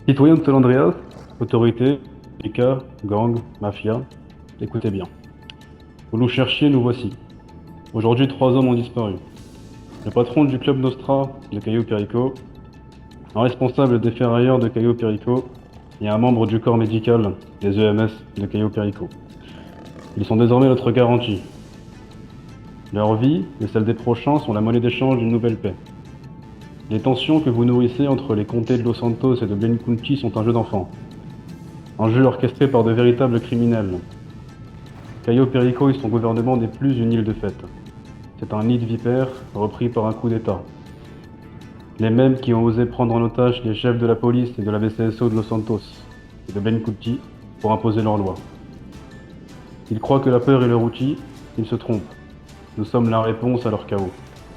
Citoyens de San Andreas, autorités, syndicats, gangs, mafia, écoutez bien. Vous nous cherchiez, nous voici. Aujourd'hui, 3 hommes ont disparu. Le patron du club Nostra de Cayo Perico, un responsable des ferrailleurs de Cayo Perico et un membre du corps médical des EMS de Cayo Perico. Ils sont désormais notre garantie. Leur vie et celle des prochains sont la monnaie d'échange d'une nouvelle paix. Les tensions que vous nourrissez entre les comtés de Los Santos et de Blenkunchi sont un jeu d'enfant. Un jeu orchestré par de véritables criminels. Cayo Perico et son gouvernement n'est plus une île de fête. C'est un nid de vipères repris par un coup d'État. Les mêmes qui ont osé prendre en otage les chefs de la police et de la VCSO de Los Santos et de Blenkunchi pour imposer leurs lois. Ils croient que la peur est leur outil, ils se trompent. Nous sommes la réponse à leur chaos.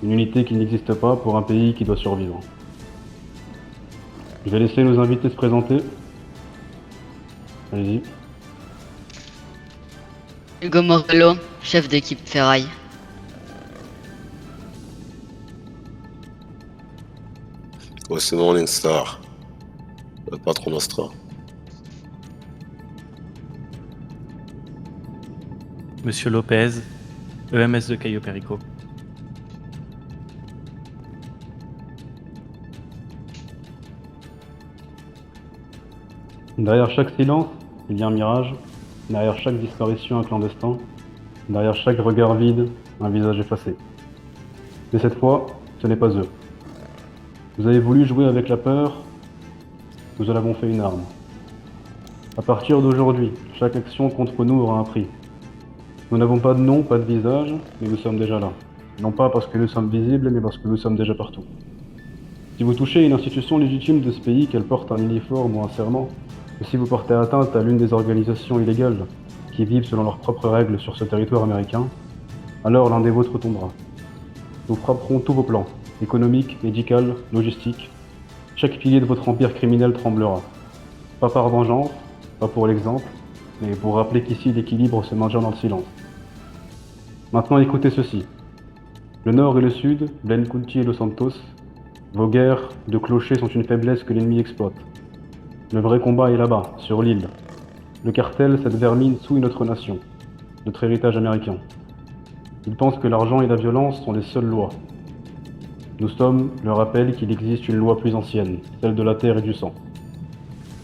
Une unité qui n'existe pas pour un pays qui doit survivre. Je vais laisser nos invités se présenter. Allez-y. Hugo Morello, chef d'équipe ferraille. Ouais, c'est Morningstar, le patron Nostra. Monsieur Lopez, EMS de Cayo Perico. Derrière chaque silence, il y a un mirage. Derrière chaque disparition, un clandestin. Derrière chaque regard vide, un visage effacé. Mais cette fois, ce n'est pas eux. Vous avez voulu jouer avec la peur, nous en avons fait une arme. À partir d'aujourd'hui, chaque action contre nous aura un prix. Nous n'avons pas de nom, pas de visage, mais nous sommes déjà là. Non pas parce que nous sommes visibles, mais parce que nous sommes déjà partout. Si vous touchez une institution légitime de ce pays, qu'elle porte un uniforme ou un serment, ou si vous portez atteinte à l'une des organisations illégales qui vivent selon leurs propres règles sur ce territoire américain, alors l'un des vôtres tombera. Nous frapperons tous vos plans, économiques, médical, logistiques. Chaque pilier de votre empire criminel tremblera. Pas par vengeance, pas pour l'exemple, mais pour rappeler qu'ici l'équilibre se maintient dans le silence. Maintenant écoutez ceci. Le nord et le sud, Blenkunchi et Los Santos, vos guerres de clochers sont une faiblesse que l'ennemi exploite. Le vrai combat est là-bas, sur l'île. Le cartel, cette vermine souille notre nation, notre héritage américain. Ils pensent que l'argent et la violence sont les seules lois. Nous sommes le rappel qu'il existe une loi plus ancienne, celle de la terre et du sang.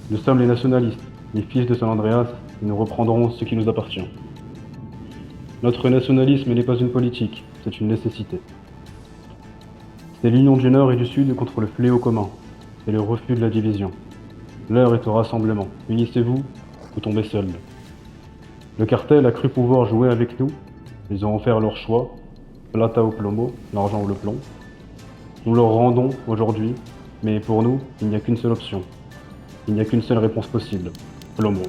Nous sommes les nationalistes, les fils de San Andreas, et nous reprendrons ce qui nous appartient. Notre nationalisme n'est pas une politique, c'est une nécessité. C'est l'union du Nord et du Sud contre le fléau commun, c'est le refus de la division. L'heure est au rassemblement, unissez-vous ou tombez seuls. Le cartel a cru pouvoir jouer avec nous, ils auront fait leur choix, plata ou plomo, l'argent ou le plomb. Nous leur rendons aujourd'hui, mais pour nous, il n'y a qu'une seule option. Il n'y a qu'une seule réponse possible, plomo.